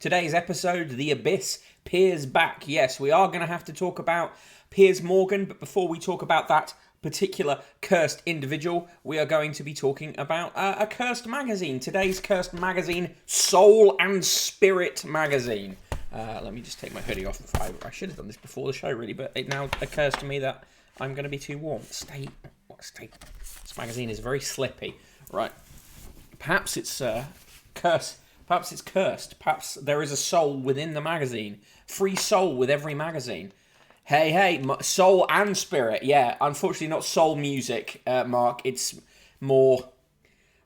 Today's episode, The Abyss, Piers back. Yes, we are going to have to talk about Piers Morgan, but before we talk about that particular cursed individual, we are going to be talking about a cursed magazine. Today's cursed magazine, Soul and Spirit magazine. Let me just take my hoodie off. I should have done this before the show, really, but it now occurs to me that I'm going to be too warm. Stay. This magazine is very slippy. Right. Perhaps it's cursed. Perhaps it's cursed. Perhaps there is a soul within the magazine. Free soul with every magazine. Hey, soul and spirit. Yeah, unfortunately not soul music, Mark. It's more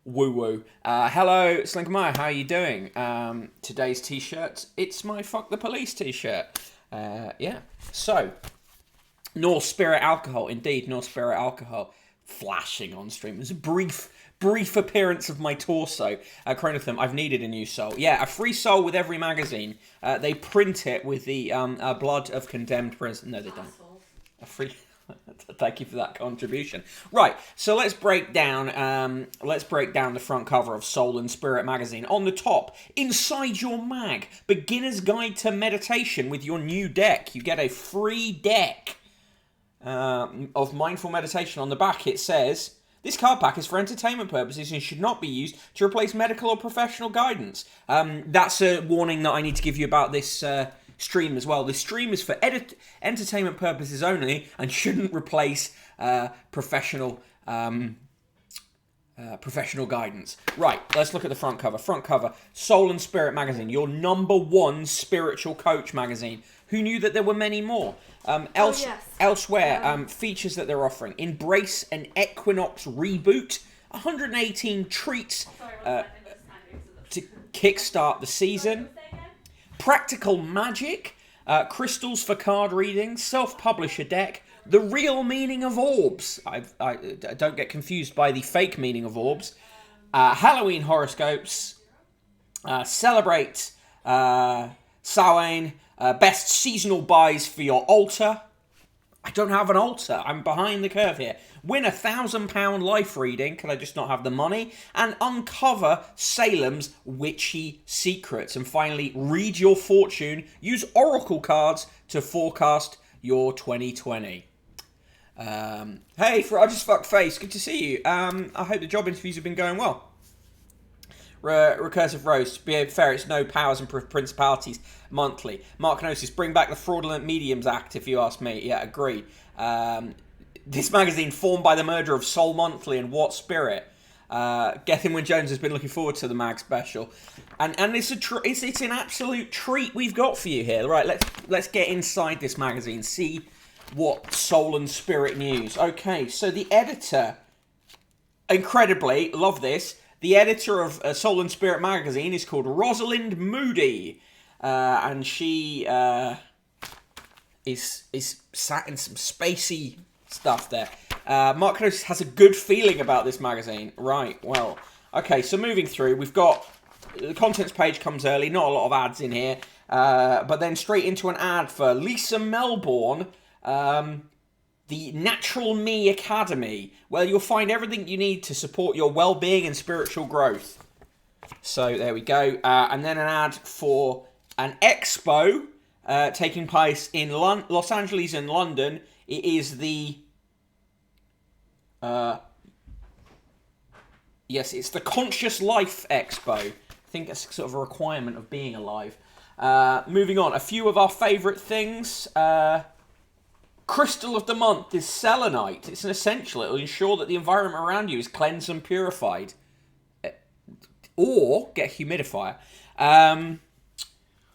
woo-woo. Hello, Slinkermeyer, how are you doing? Today's t-shirt, it's my Fuck the Police t-shirt. Yeah, so, North Spirit Alcohol. Indeed, North Spirit Alcohol. Flashing on stream. There's a brief appearance of my torso. Chronothum, I've needed a new soul. Yeah, a free soul with every magazine. They print it with the blood of condemned prisoners. No, they don't. A free. Thank you for that contribution. Right, so let's break down the front cover of Soul and Spirit magazine. On the top, inside your mag, Beginner's Guide to Meditation with your new deck. You get a free deck of mindful meditation. On the back, it says, this card pack is for entertainment purposes and should not be used to replace medical or professional guidance. That's a warning that I need to give you about this stream as well. This stream is for entertainment purposes only and shouldn't replace professional guidance. Right, let's look at the front cover. Front cover, Soul and Spirit magazine, your #1 spiritual coach magazine. Who knew that there were many more? Elsewhere, features that they're offering. Embrace an Equinox reboot. 118 treats to kickstart the season. Practical magic. Crystals for card reading. Self-publisher deck. The real meaning of orbs. I don't get confused by the fake meaning of orbs. Halloween horoscopes. Celebrate Samhain. Best seasonal buys for your altar. I don't have an altar. I'm behind the curve here. Win £1,000 life reading. Can I just not have the money? And uncover Salem's witchy secrets. And finally, read your fortune. Use oracle cards to forecast your 2020. Hey, for I just fucked face. Good to see you. I hope the job interviews have been going well. Recursive Roast, be fair, it's no powers and principalities monthly. Mark Kenosis, bring back the Fraudulent Mediums Act, if you ask me. Yeah, agreed. This magazine, formed by the merger of Soul Monthly and What Spirit. Gethin Jones has been looking forward to the mag special, and it's an absolute treat we've got for you here. Right, let's get inside this magazine, see what Soul and Spirit news. Okay, so the editor, incredibly, love this. The editor of Soul and Spirit magazine is called Rosalind Moody, and she is sat in some spacey stuff there. Mark Kenosis has a good feeling about this magazine. Right, well, okay, so moving through, we've got the contents page comes early, not a lot of ads in here, but then straight into an ad for Lisa Melbourne, the Natural Me Academy, where you'll find everything you need to support your well-being and spiritual growth. So there we go. And then an ad for an expo taking place in Los Angeles and London. It is the... yes, it's the Conscious Life Expo. I think that's sort of a requirement of being alive. Moving on, a few of our favourite things... Crystal of the month is selenite. It's an essential. It will ensure that the environment around you is cleansed and purified. Or get a humidifier.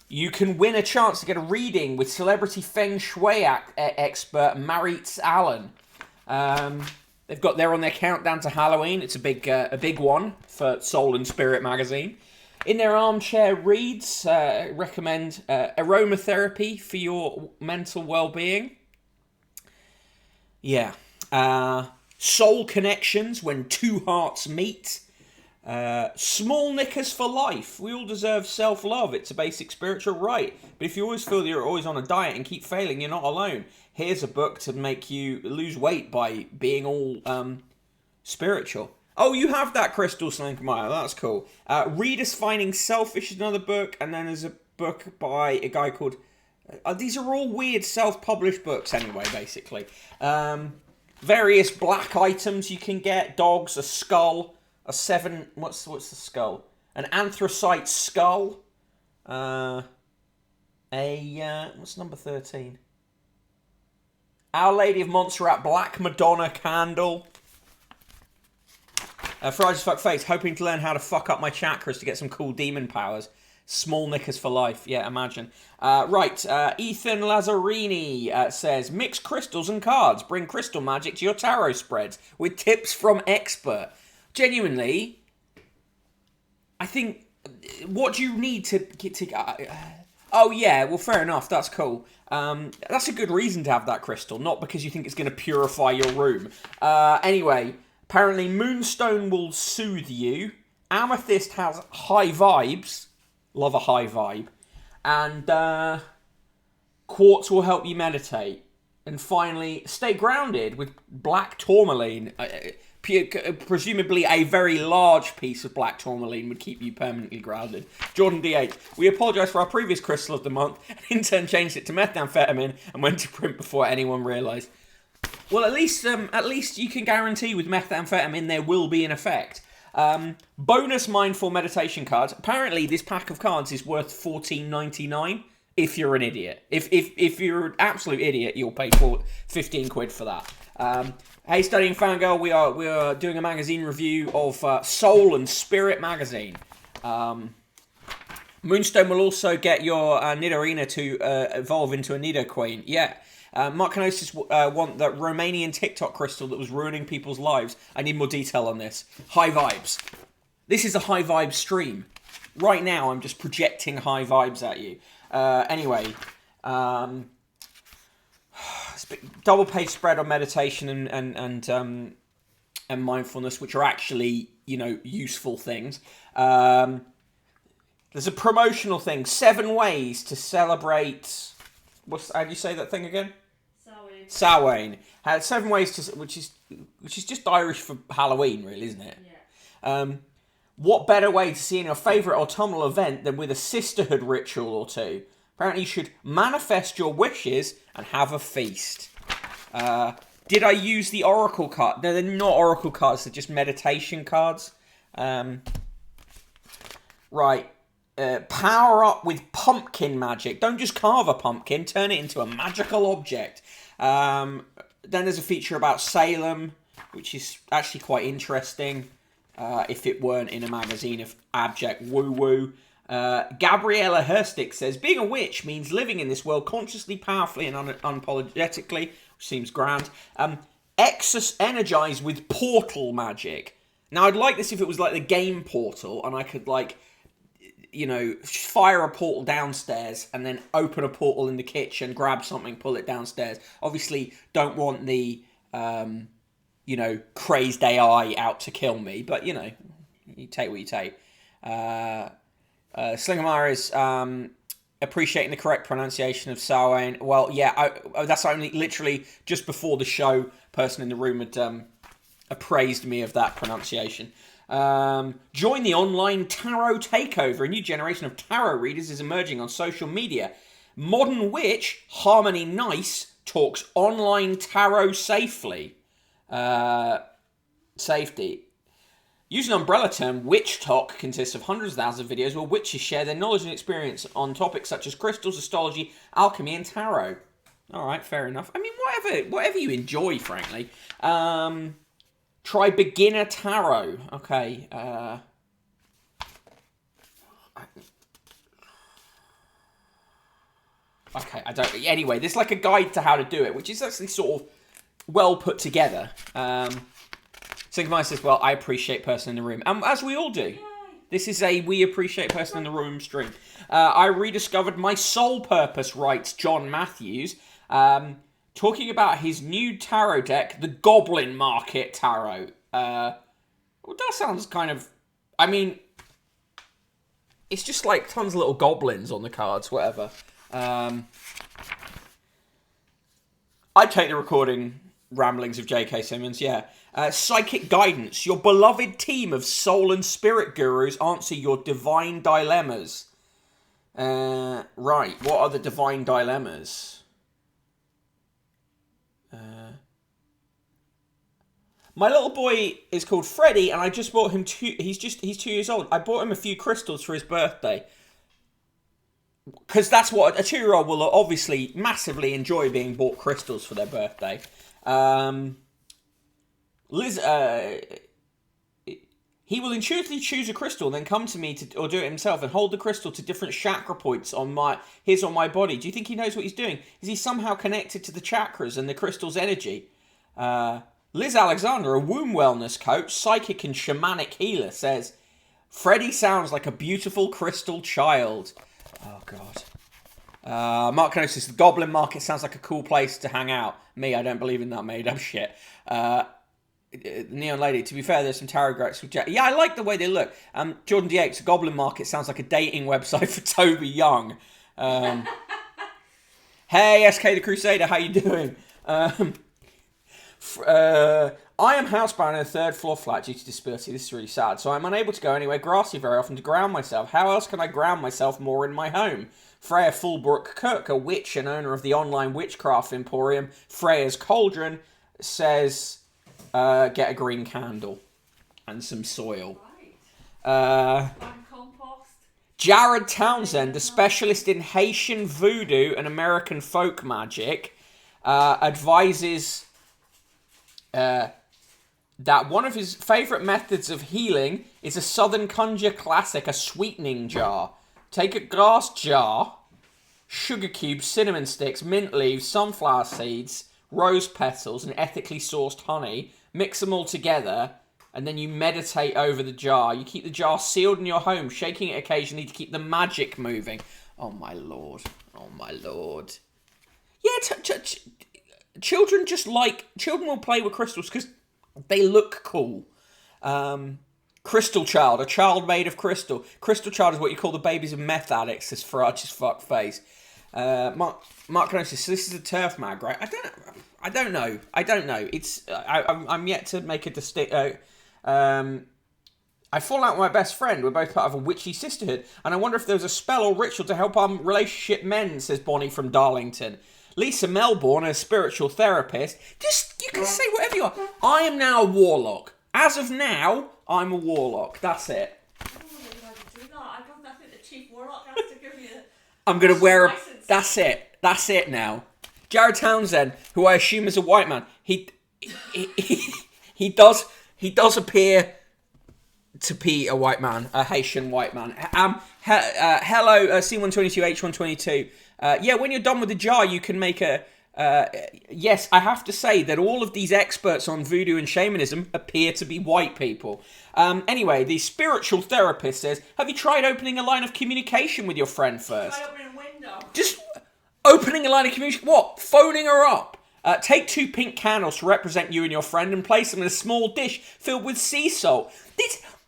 You can win a chance to get a reading with celebrity Feng Shui expert Maritz Allen. They're on their countdown to Halloween. It's a big one for Soul and Spirit magazine. In their armchair reads, recommend aromatherapy for your mental well-being. Yeah. Soul connections when two hearts meet. Small knickers for life. We all deserve self-love. It's a basic spiritual right. But if you always feel you're always on a diet and keep failing, you're not alone. Here's a book to make you lose weight by being all spiritual. Oh, you have that, Crystal Slinkermeyer. That's cool. Readers Finding Selfish is another book. And then there's book by a guy called... these are all weird self-published books anyway, basically. Various black items you can get. Dogs, a skull, a 7... What's the skull? An anthracite skull. What's number 13? Our Lady of Montserrat Black Madonna candle. Fridays Fuck Face, hoping to learn how to fuck up my chakras to get some cool demon powers. Small knickers for life. Yeah, imagine. Ethan Lazzarini says, mix crystals and cards. Bring crystal magic to your tarot spreads with tips from expert. Genuinely, I think, what do you need to get to... oh, yeah, well, fair enough. That's cool. That's a good reason to have that crystal, not because you think it's going to purify your room. Anyway, apparently Moonstone will soothe you. Amethyst has high vibes. Love a high vibe. And Quartz will help you meditate. And finally, stay grounded with black tourmaline. Presumably a very large piece of black tourmaline would keep you permanently grounded. Jordan D8, we apologise for our previous crystal of the month, and in turn changed it to methamphetamine and went to print before anyone realised. Well, at least you can guarantee with methamphetamine there will be an effect. Bonus mindful meditation cards. Apparently, this pack of cards is worth $14.99 if you're an idiot. If you're an absolute idiot, you'll pay 15 quid for that. Hey, Studying Fangirl, we are doing a magazine review of Soul and Spirit magazine. Moonstone will also get your Nidorina to evolve into a Nido Queen. Yeah. Mark Canosis want that Romanian TikTok crystal that was ruining people's lives. I need more detail on this. High vibes. This is a high vibe stream. Right now, I'm just projecting high vibes at you. Anyway, double page spread on meditation and mindfulness, which are actually, useful things. There's a promotional thing. 7 ways to celebrate. How do you say that thing again? Samhain. Had 7 ways to, which is just Irish for Halloween, really, isn't it? Yeah. What better way to see in your favourite autumnal event than with a sisterhood ritual or two? Apparently, you should manifest your wishes and have a feast. Did I use the oracle card? No, they're not oracle cards. They're just meditation cards. Right. Power up with pumpkin magic. Don't just carve a pumpkin. Turn it into a magical object. Then there's a feature about Salem, which is actually quite interesting. If it weren't in a magazine of abject woo-woo. Gabriella Herstick says, being a witch means living in this world consciously, powerfully, and unapologetically, which seems grand. Energize with portal magic. Now, I'd like this if it was like the game Portal, and I could, fire a portal downstairs, and then open a portal in the kitchen, grab something, pull it downstairs. Obviously, don't want the, crazed AI out to kill me, but, you take what you take. Slingermeyer is appreciating the correct pronunciation of Samhain. Well, yeah, that's only literally just before the show, person in the room had appraised me of that pronunciation. Join the online tarot takeover. A new generation of tarot readers is emerging on social media. Modern Witch, Harmony Nice, talks online tarot safely. Safety. Using an umbrella term, Witch Talk consists of hundreds of thousands of videos where witches share their knowledge and experience on topics such as crystals, astrology, alchemy, and tarot. All right, fair enough. I mean, whatever you enjoy, frankly. Try beginner tarot. Okay. Okay, I don't... Anyway, there's like a guide to how to do it, which is actually sort of well put together. Sigmar says, well, I appreciate person in the room. As we all do. Yay. This is a we appreciate person in the room stream. I rediscovered my soul purpose, writes John Matthews. Talking about his new tarot deck, the Goblin Market Tarot. Well, that sounds kind of... I mean, it's just like tons of little goblins on the cards, whatever. I'd take the recording ramblings of J.K. Simmons, yeah. Psychic Guidance. Your beloved team of soul and spirit gurus answer your divine dilemmas. Right, what are the divine dilemmas? My little boy is called Freddie, and I just bought him he's 2 years old. I bought him a few crystals for his birthday. Because that's what a 2-year-old will obviously massively enjoy, being bought crystals for their birthday. He will intuitively choose a crystal, then come to me or do it himself, and hold the crystal to different chakra points on my body. Do you think he knows what he's doing? Is he somehow connected to the chakras and the crystal's energy? Liz Alexander, a womb wellness coach, psychic and shamanic healer, says, Freddie sounds like a beautiful crystal child. Oh, God. Mark Kenosis, the Goblin Market sounds like a cool place to hang out. Me, I don't believe in that made-up shit. Neon Lady, to be fair, there's some tarot cards. Yeah, I like the way they look. Jordan DX, the Goblin Market sounds like a dating website for Toby Young. Hey, SK the Crusader, how you doing? I am housebound in a 3rd floor flat due to disability. This is really sad. So I'm unable to go anywhere grassy very often to ground myself. How else can I ground myself more in my home? Freya Fulbrook Cook, a witch and owner of the online witchcraft emporium Freya's Cauldron, says, get a green candle and some soil. Right. Compost. Jared Townsend, a specialist in Haitian voodoo and American folk magic, advises that one of his favourite methods of healing is a Southern Conjure classic, a sweetening jar. Take a glass jar, sugar cubes, cinnamon sticks, mint leaves, sunflower seeds, rose petals, and ethically sourced honey. Mix them all together, and then you meditate over the jar. You keep the jar sealed in your home, shaking it occasionally to keep the magic moving. Oh, my Lord. Oh, my Lord. Yeah, children will play with crystals because they look cool. Crystal child, a child made of crystal. Crystal child is what you call the babies of meth addicts, this Ferrach's fuck face. Mark Kenosis, so this is a turf mag, right? I don't know. It's I'm yet to make a distinct. I fall out with my best friend. We're both part of a witchy sisterhood, and I wonder if there was a spell or ritual to help our relationship mend, says Bonnie from Darlington. Lisa Melbourne, a spiritual therapist. You can say whatever you want. I am now a warlock. As of now, I'm a warlock. That's it. I don't know if I can do that. I think the chief warlock has to give you I'm going to wear a... license. That's it now. Jared Townsend, who I assume is a white man, he does appear to be a white man, a Haitian white man. Hello, C122H122. Yeah, when you're done with the jar, you can make a... yes, I have to say that all of these experts on voodoo and shamanism appear to be white people. Anyway, the spiritual therapist says, have you tried opening a line of communication with your friend first? Try opening a window. Just opening a line of communication? What? Phoning her up? Take 2 pink candles to represent you and your friend and place them in a small dish filled with sea salt.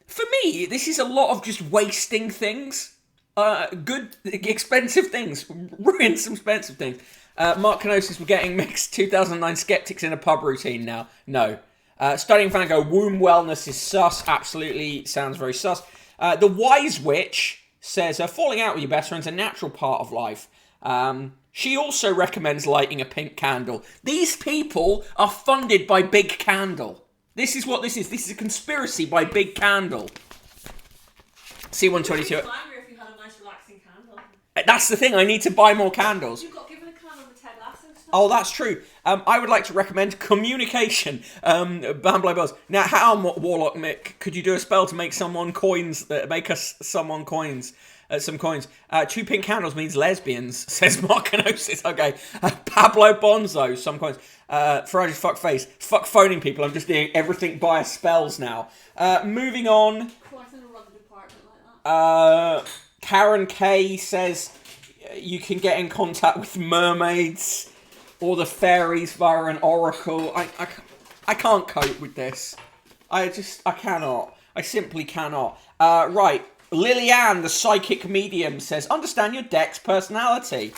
For me, this is a lot of just wasting things. Good, expensive things. Ruin some expensive things. Mark Kenosis, we're getting mixed 2009 skeptics in a pub routine now. No. Studying Van Gogh, womb wellness is sus. Absolutely sounds very sus. The Wise Witch says, falling out with your best friend's a natural part of life. She also recommends lighting a pink candle. These people are funded by Big Candle. This is what this is. This is a conspiracy by Big Candle. C122. If you had a nice relaxing candle. That's the thing. I need to buy more candles. You got given a candle with Ted Lasso stuff. Oh, that's true. I would like to recommend communication. Bambly Buzz. Now, how, Warlock Mick, could you do a spell to make someone coins? Make us someone coins. Some coins. 2 pink candles means lesbians, says Mark Kenosis. Okay. Pablo Bonzo, some coins. Ferrari's fuck face. Fuck phoning people. I'm just doing everything by spells now. Moving on. Quite an run the department like that. Karen K says you can get in contact with mermaids or the fairies via an oracle. I can't cope with this. I cannot. I simply cannot. Right. Lillian, the psychic medium, says, understand your deck's personality.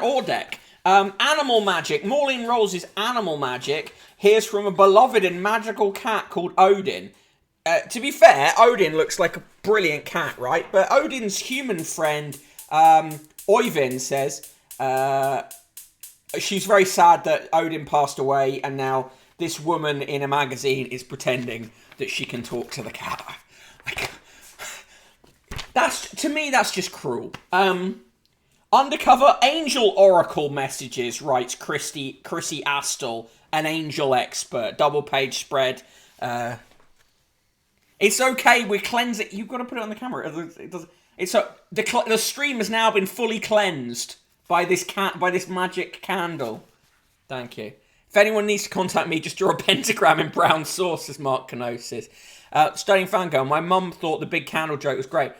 Or deck. Animal magic. Maureen Rolls' animal magic hears from a beloved and magical cat called Odin. To be fair, Odin looks like a brilliant cat, right? But Odin's human friend, Oyvind, says she's very sad that Odin passed away, and now this woman in a magazine is pretending that she can talk to the cat. Like, to me, that's just cruel. Undercover angel oracle messages, writes Chrissy Astle, an angel expert. Double page spread. It's okay. We're cleansing. You've got to put it on the camera. The stream has now been fully cleansed by this magic candle. Thank you. If anyone needs to contact me, just draw a pentagram in brown sauce, says Mark Kenosis. Studying Fangirl, my mum thought the big candle joke was great.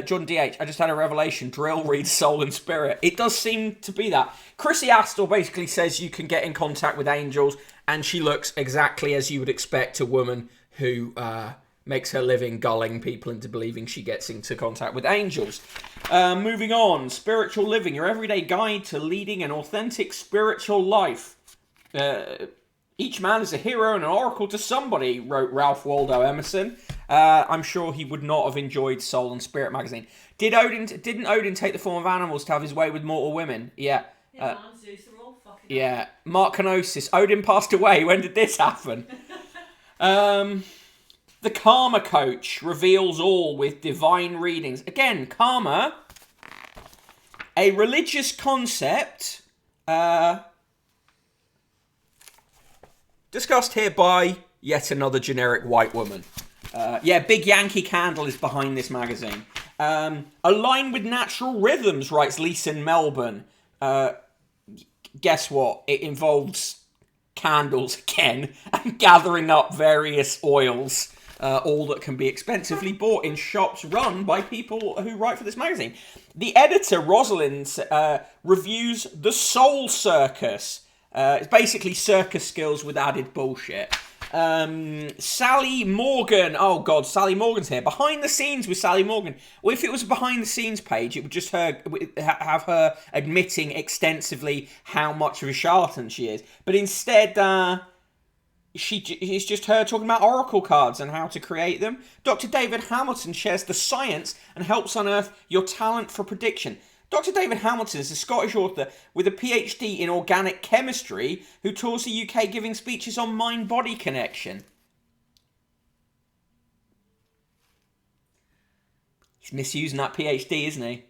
John DH, I just had a revelation. Drill reads soul and spirit. It does seem to be that. Chrissy Astle basically says you can get in contact with angels, and she looks exactly as you would expect a woman who makes her living gulling people into believing she gets into contact with angels. Moving on. Spiritual living, your everyday guide to leading an authentic spiritual life. Each man is a hero and an oracle to somebody, wrote Ralph Waldo Emerson. I'm sure he would not have enjoyed Soul and Spirit magazine. Didn't Odin take the form of animals to have his way with mortal women? Yeah. Yeah, man, Zeus, they're all fucking Yeah. Mark Kenosis, Odin passed away. When did this happen? The Karma Coach reveals all with divine readings. Again, karma, a religious concept, discussed here by yet another generic white woman. Big Yankee Candle is behind this magazine. Align with natural rhythms, writes Lisa in Melbourne. Guess what? It involves candles again and gathering up various oils. All that can be expensively bought in shops run by people who write for this magazine. The editor, Rosalind, reviews The Soul Circus. It's basically circus skills with added bullshit. Sally Morgan. Oh, God, Sally Morgan's here. Behind the scenes with Sally Morgan. Well, if it was a behind the scenes page, it would just have her admitting extensively how much of a charlatan she is. But instead, it's just her talking about oracle cards and how to create them. Dr. David Hamilton shares the science and helps unearth your talent for prediction. Dr. David Hamilton is a Scottish author with a PhD in organic chemistry who tours the UK giving speeches on mind-body connection. He's misusing that PhD, isn't he?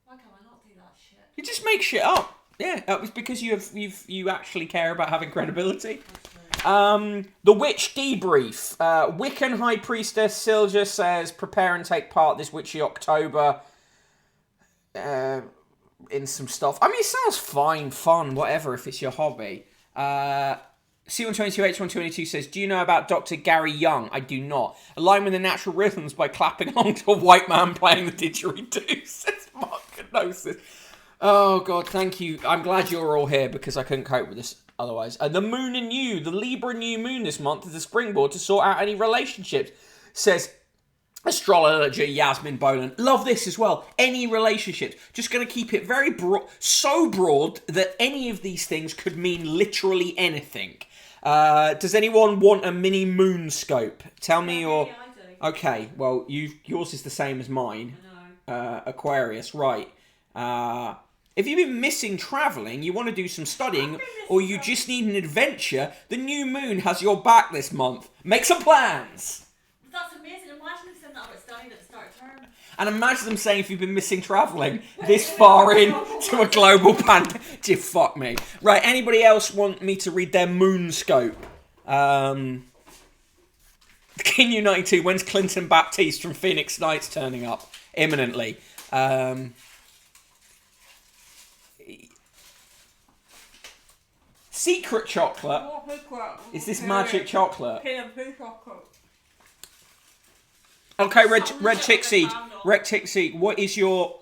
Why can I not do that shit? You just make shit up. Yeah, that was because you actually care about having credibility. The Witch Debrief. Wiccan High Priestess Silja says, prepare and take part this witchy October in some stuff. I mean, it sounds fun, whatever, if it's your hobby. C122H122 says, do you know about Dr. Gary Young? I do not. Align with the natural rhythms by clapping along to a white man playing the didgeridoo, says Mark Kenosis. Oh, God, thank you. I'm glad you're all here because I couldn't cope with this otherwise. The moon and you, the Libra new moon this month is a springboard to sort out any relationships, says astrologer Yasmin Boland. Love this as well. Any relationships. Just going to keep it very broad, so broad that any of these things could mean literally anything. Does anyone want a mini moon scope? Tell me your... Yeah, I do. Okay, well, yours is the same as mine. I know. Aquarius, right. If you've been missing travelling, you want to do some studying, or you just need an adventure, the new moon has your back this month. Make some plans! That's amazing. Imagine if that about studying at the start of term. And imagine them saying if you've been missing travelling this far in to a global pandemic. Fuck me. Right, anybody else want me to read their moonscope? King U92, when's Clinton Baptiste from Phoenix Knights turning up? Imminently. Secret chocolate. Is this magic chocolate? Okay, Red Tickseed, what is your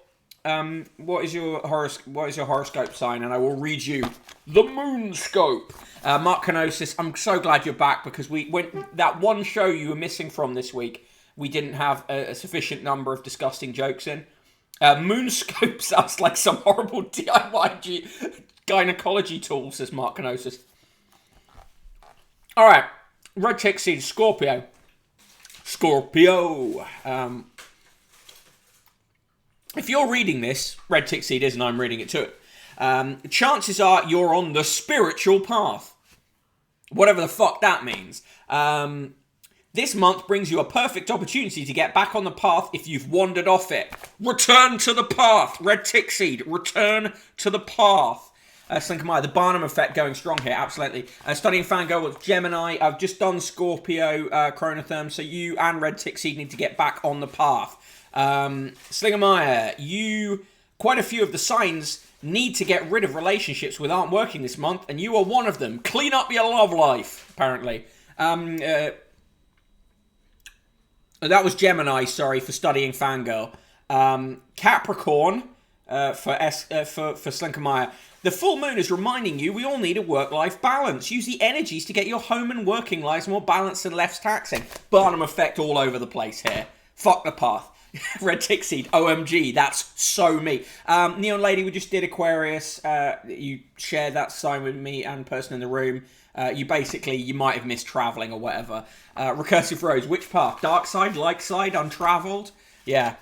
horoscope sign? And I will read you the moonscope. Mark Kenosis, I'm so glad you're back because that one show you were missing from this week, we didn't have a sufficient number of disgusting jokes in. Moonscope sounds like some horrible DIY gynecology tool, says Mark Kenosis. Alright, Red Tickseed, Scorpio. Scorpio. If you're reading this, Red Tick Seed is, and I'm reading it too. Chances are you're on the spiritual path. Whatever the fuck that means. This month brings you a perfect opportunity to get back on the path if you've wandered off it. Return to the path. Red Tick Seed. Return to the path. Slinkamai, the Barnum effect going strong here, absolutely. Studying Fangirl with Gemini. I've just done Scorpio, Chronotherm, so you and Red Tick Seed need to get back on the path. Slingamaya, quite a few of the signs need to get rid of relationships that aren't working this month, and you are one of them. Clean up your love life, apparently. That was Gemini, sorry, for Studying Fangirl. Capricorn, for Slinkamaya. The full moon is reminding you we all need a work-life balance. Use the energies to get your home and working lives more balanced and less taxing. Barnum effect all over the place here. Fuck the path. Red Tick Seed, OMG, that's so me. Neon Lady, we just did Aquarius. You shared that sign with me and person in the room. You might have missed travelling or whatever. Recursive Rose, which path? Dark side, light side, untravelled? Yeah.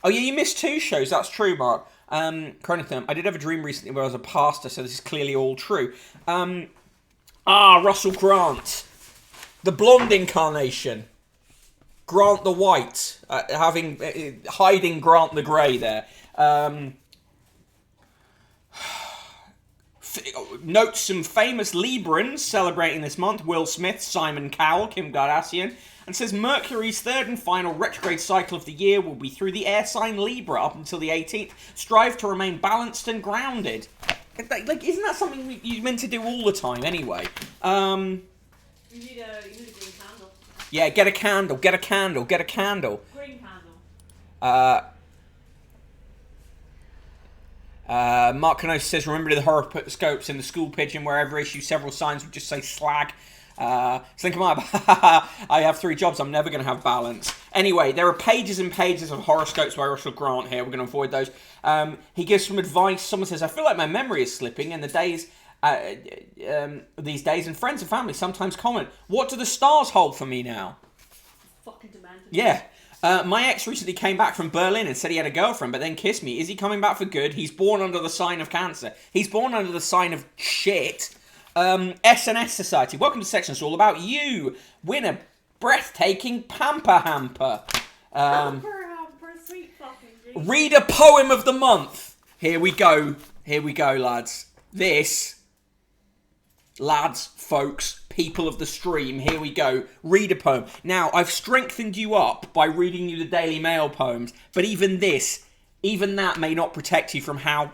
Oh yeah, you missed 2 shows, that's true, Mark. Chronotherm, I did have a dream recently where I was a pastor, so this is clearly all true. Russell Grant. The blonde incarnation. Grant the White. Hiding Grant the Grey there. Note some famous Librans celebrating this month. Will Smith, Simon Cowell, Kim Kardashian. And says Mercury's third and final retrograde cycle of the year will be through the air sign Libra up until the 18th. Strive to remain balanced and grounded. Like, isn't that something you're meant to do all the time anyway? You need a green candle. Yeah, get a candle. Green candle. Mark Canosa says, remember the horoscopes in the school pigeon where every issue several signs would just say slag. Slinkamaya, I have 3 jobs, I'm never going to have balance. Anyway, there are pages and pages of horoscopes by Russell Grant here, we're going to avoid those. He gives some advice. Someone says, I feel like my memory is slipping in the days, these days, and friends and family sometimes comment, what do the stars hold for me now? Fucking demented. Yeah. My ex recently came back from Berlin and said he had a girlfriend, but then kissed me. Is he coming back for good? He's born under the sign of Cancer. He's born under the sign of shit. S&S Society. Welcome to section. It's all about you. Win a breathtaking pamper hamper. Sweet fucking Jesus. Read a poem of the month. Here we go, lads. Lads, folks, people of the stream, here we go. Read a poem. Now, I've strengthened you up by reading you the Daily Mail poems, but even that may not protect you from how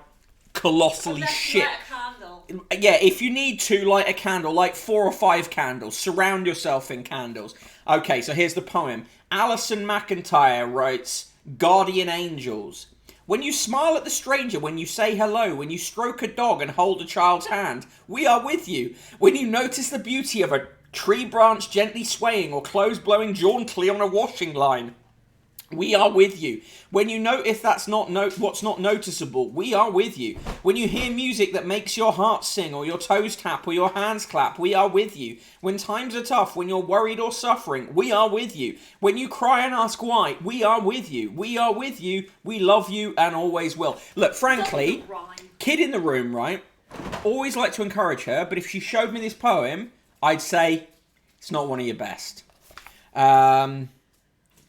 colossally shit. Light a candle. Yeah, if you need to, light a candle, light 4 or 5 candles. Surround yourself in candles. Okay, so here's the poem. Alison McIntyre writes, Guardian Angels. When you smile at the stranger, when you say hello, when you stroke a dog and hold a child's hand, we are with you. When you notice the beauty of a tree branch gently swaying or clothes blowing jauntily on a washing line, we are with you. When you notice what's not noticeable, we are with you. When you hear music that makes your heart sing or your toes tap or your hands clap, we are with you. When times are tough, when you're worried or suffering, we are with you. When you cry and ask why, we are with you. We are with you. We love you and always will. Look, frankly, kid in the room, right? Always like to encourage her, but if she showed me this poem, I'd say it's not one of your best.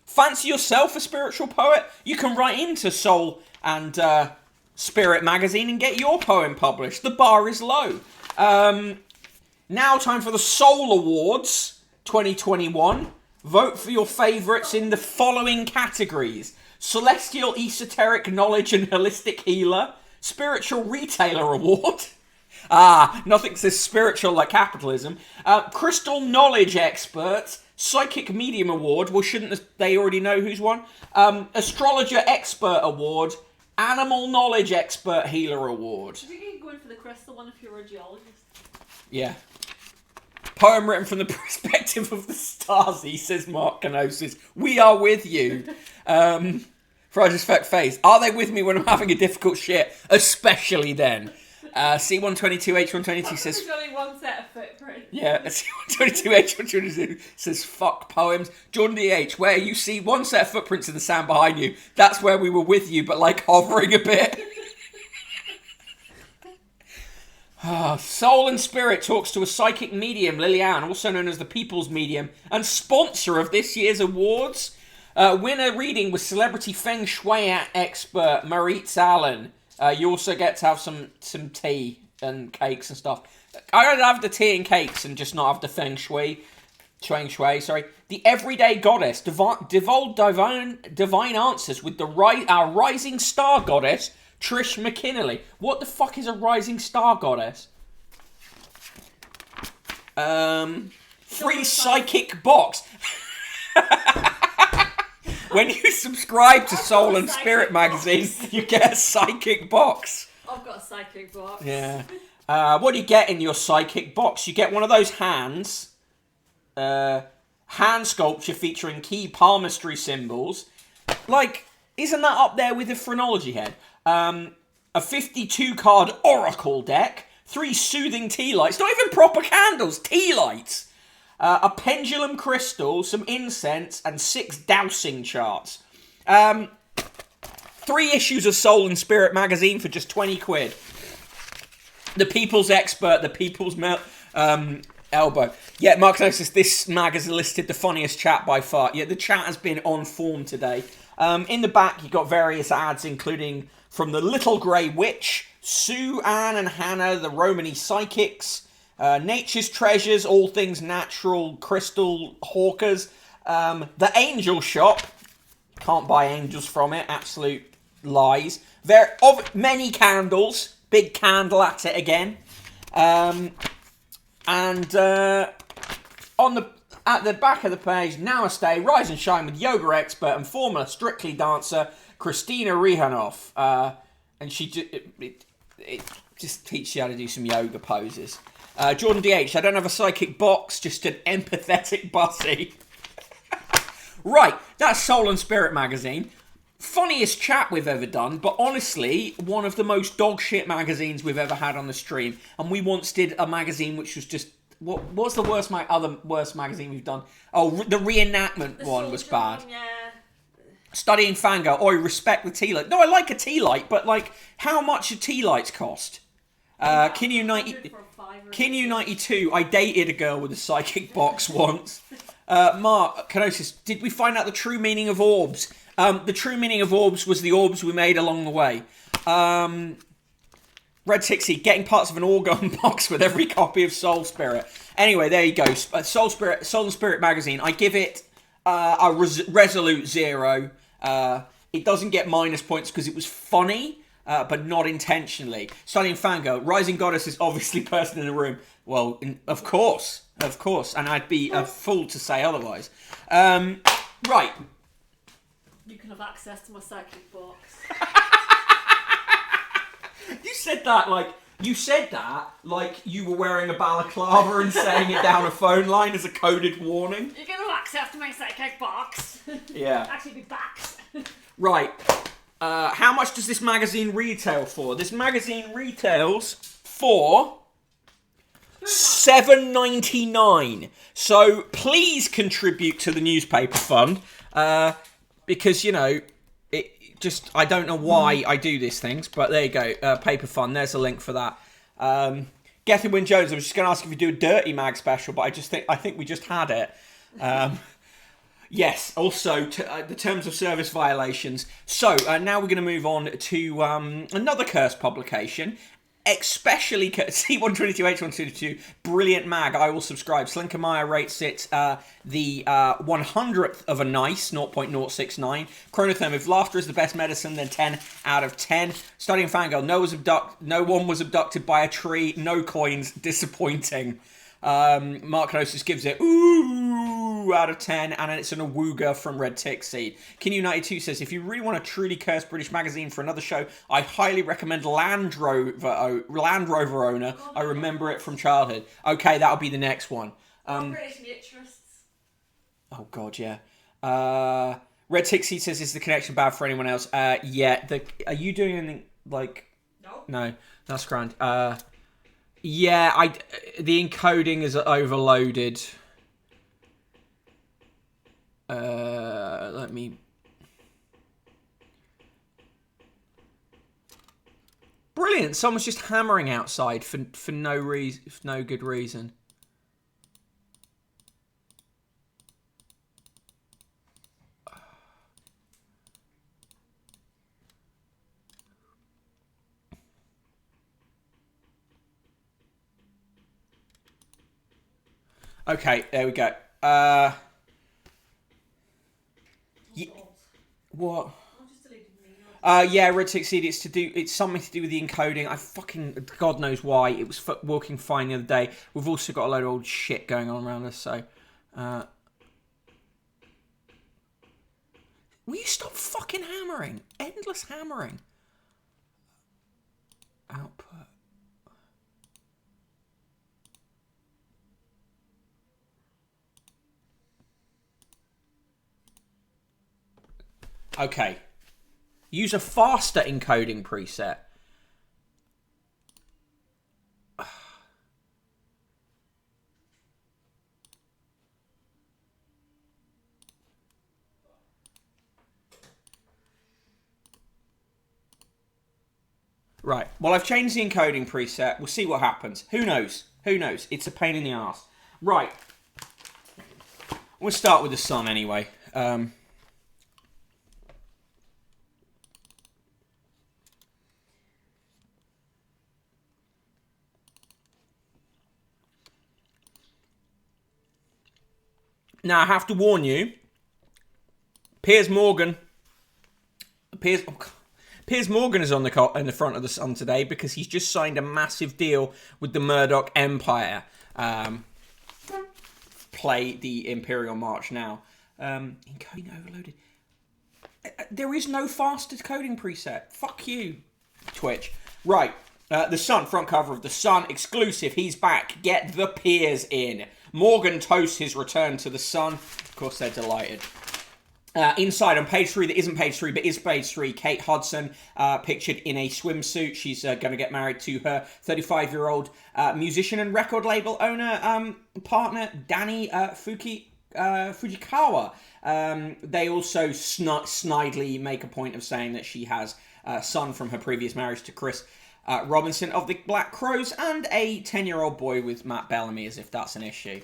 Fancy yourself a spiritual poet? You can write into Soul and Spirit magazine and get your poem published. The bar is low. Now time for the Soul Awards 2021. Vote for your favourites in the following categories. Celestial Esoteric Knowledge and Holistic Healer. Spiritual Retailer Award. Nothing says spiritual like capitalism. Crystal Knowledge Expert. Psychic Medium Award. Well, shouldn't they already know who's won? Astrologer Expert Award. Animal Knowledge Expert Healer Award. You think you can go in for the crystal one if you're a geologist? Yeah. Poem written from the perspective of the stars, he says Mark Canosis. We are with you. Friday's Fat Face. Are they with me when I'm having a difficult shit? Especially then. C122H122 says... There's only one set of footprints. Yeah, C122H122 says fuck poems. Jordan DH, where you see one set of footprints in the sand behind you, that's where we were with you, but like hovering a bit. Soul and Spirit talks to a psychic medium, Liliane, also known as the People's Medium, and sponsor of this year's awards. Winner reading was celebrity Feng Shui expert Maritz Allen. You also get to have some tea and cakes and stuff. I'd have the tea and cakes and just not have the Feng Shui. The everyday goddess divulged divine answers with our rising star goddess, Trish McKinley. What the fuck is a rising star goddess? Free psychic box. When you subscribe to Soul and Spirit magazine, you get a psychic box. I've got a psychic box. Yeah. What do you get in your psychic box? You get one of those hands. Hand sculpture featuring key palmistry symbols. Like, isn't that up there with the phrenology head? A 52-card oracle deck. 3 soothing tea lights. Not even proper candles. Tea lights. A pendulum crystal, some incense, and 6 dowsing charts. 3 issues of Soul and Spirit magazine for just 20 quid. The People's Expert, the People's Elbow. Yeah, Mark notices this mag has listed the funniest chat by far. Yeah, the chat has been on form today. In the back, you got various ads, including from the Little Grey Witch, Sue, Anne, and Hannah, the Romany Psychics, Nature's Treasures, all things natural, crystal hawkers, the Angel Shop, can't buy angels from it, absolute lies. Many candles, big candle at it again, and at the back of the page, Namaste, rise and shine with yoga expert and former Strictly dancer Christina Rihanoff, and it just teaches you how to do some yoga poses. Jordan DH, I don't have a psychic box, just an empathetic bussy. Right, that's Soul and Spirit magazine. Funniest chat we've ever done, but honestly, one of the most dog shit magazines we've ever had on the stream. And we once did a magazine which was just... What's the worst magazine we've done? Oh, the reenactment one was bad. Yeah. Studying Fangirl. Oh, respect the tea light. No, I like a tea light, but like, how much do tea lights cost? Kinyu 92. I dated a girl with a psychic box once. Mark Kenosis, did we find out the true meaning of orbs? The true meaning of orbs was the orbs we made along the way. Red Tixie, getting parts of an organ box with every copy of Soul Spirit. Anyway, there you go. Soul and Spirit magazine. I give it a resolute 0. It doesn't get minus points because it was funny, but not intentionally. Studying Fangirl, Rising Goddess is obviously person in the room. Well, of course, and I'd be a fool to say otherwise. Right. You can have access to my psychic box. You said that like you were wearing a balaclava and saying it down a phone line as a coded warning. You can have access to my psychic box. Yeah. Actually, be backs. Right. How much does this magazine retail for? This magazine retails for $7.99. So please contribute to the newspaper fund, because I don't know why I do these things, but there you go. Paper fund. There's a link for that. Gethin Jones. I was just going to ask if we do a Dirty Mag special, but I think we just had it. Yes. Also, the terms of service violations. So now we're going to move on to another cursed publication. Especially C122H122, brilliant mag. I will subscribe. Slinkermeyer rates it the 100th of a nice 0.069. Chronotherm, if laughter is the best medicine, then 10 out of 10. Studying Fangirl, no one was abducted by a tree. No coins. Disappointing. Mark Kenosis gives it ooh out of 10, and it's an awooga from Red Tixie. Kinyu 92 says, if you really want a truly cursed British magazine for another show, I highly recommend Land Rover Owner. I remember it from childhood. Okay, that'll be the next one. British Naturists. Oh god, yeah. Red Tixie says, is the connection bad for anyone else? Yeah. Are you doing anything like... No. go. No, that's grand. Yeah, the encoding is overloaded. Let me... Brilliant! Someone's just hammering outside for no reason, for no good reason. Okay, there we go. What? I'm just deleting the Yeah, Red Succeed. It's something to do with the encoding. I fucking God knows why. It was working fine the other day. We've also got a load of old shit going on around us. So, will you stop fucking hammering? Endless hammering. Output. Okay. Use a faster encoding preset. Right. Well, I've changed the encoding preset. We'll see what happens. Who knows? Who knows? It's a pain in the ass. Right. We'll start with the sun anyway. Now, I have to warn you, Piers Morgan is on in the front of the Sun today because he's just signed a massive deal with the Murdoch Empire. Play the Imperial March now. Encoding overloaded. There is no faster coding preset. Fuck you, Twitch. Right. The Sun, front cover of the Sun, exclusive. He's back. Get the Piers in. Morgan toasts his return to the Sun. Of course, they're delighted. Inside on page 3, that isn't page 3, but is page 3, Kate Hudson, pictured in a swimsuit. She's going to get married to her 35-year-old musician and record label owner partner, Danny Fujikawa. They also snidely make a point of saying that she has a son from her previous marriage to Chris Robinson of the Black Crows, and a 10-year-old boy with Matt Bellamy, as if that's an issue.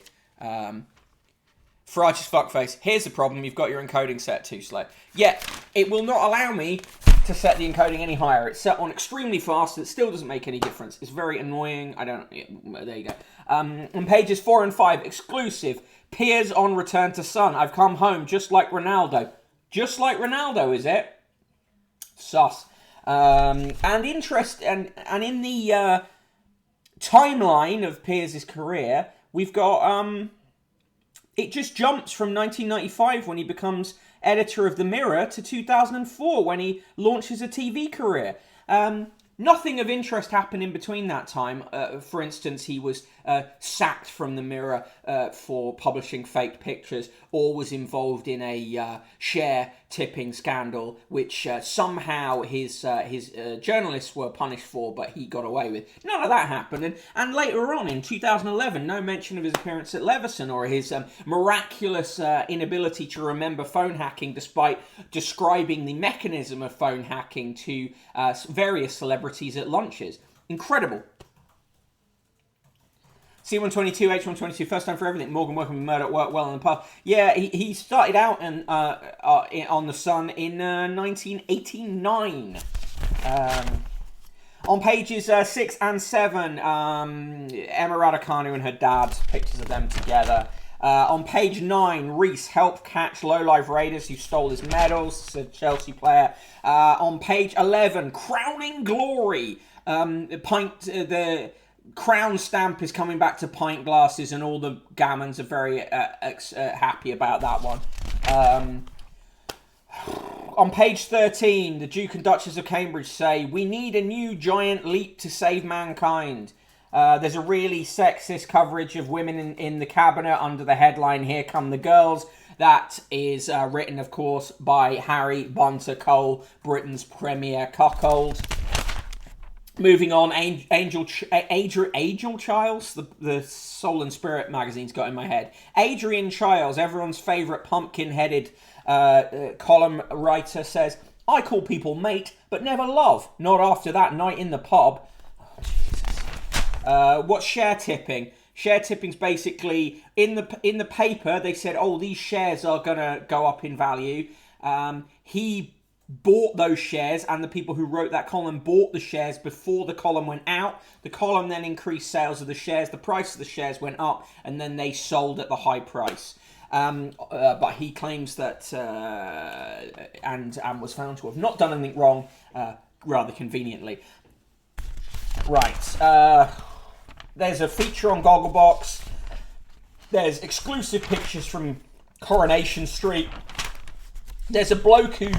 Ferrage's fuckface. Here's the problem. You've got your encoding set too slow. Yet, it will not allow me to set the encoding any higher. It's set on extremely fast. It still doesn't make any difference. It's very annoying. There you go. On pages 4 and 5, exclusive. Piers on return to Sun. I've come home just like Ronaldo. Just like Ronaldo, is it? Sus. And in the timeline of Piers' career, we've got it just jumps from 1995 when he becomes editor of The Mirror to 2004 when he launches a TV career. Nothing of interest happened in between that time. For instance, he was sacked from The Mirror for publishing fake pictures, or was involved in a share tipping scandal, which somehow his journalists were punished for, but he got away with. None of that happened. And later on, in 2011, no mention of his appearance at Leveson or his miraculous inability to remember phone hacking, despite describing the mechanism of phone hacking to various celebrities at lunches. Incredible. C122, H122, first time for everything. Morgan working with Murdoch, worked well in the past. Yeah, he started out on the Sun in 1989. On pages 6 and 7, Emma Raducanu and her dad, pictures of them together. On page 9, Reese helped catch low-life raiders who stole his medals, a Chelsea player. On page 11, crowning glory. The crown stamp is coming back to pint glasses, and all the gammons are very happy about that one. On page 13, the Duke and Duchess of Cambridge say, we need a new giant leap to save mankind. There's a really sexist coverage of women in the cabinet under the headline, Here Come the Girls. That is written, of course, by Harry Bunter Cole, Britain's premier cuckold. Moving on, Adrian Childs, the Soul and Spirit magazine's got in my head. Adrian Childs, everyone's favourite pumpkin-headed column writer, says, I call people mate, but never love. Not after that night in the pub. Oh, Jesus. What's share tipping? Share tipping's basically, in the paper, they said, oh, these shares are going to go up in value. He bought those shares, and the people who wrote that column bought the shares before the column went out. The column then increased sales of the shares, the price of the shares went up, and then they sold at the high price. But he claims that and was found to have not done anything wrong, rather conveniently. Right, there's a feature on Gogglebox. There's exclusive pictures from Coronation Street. There's a bloke who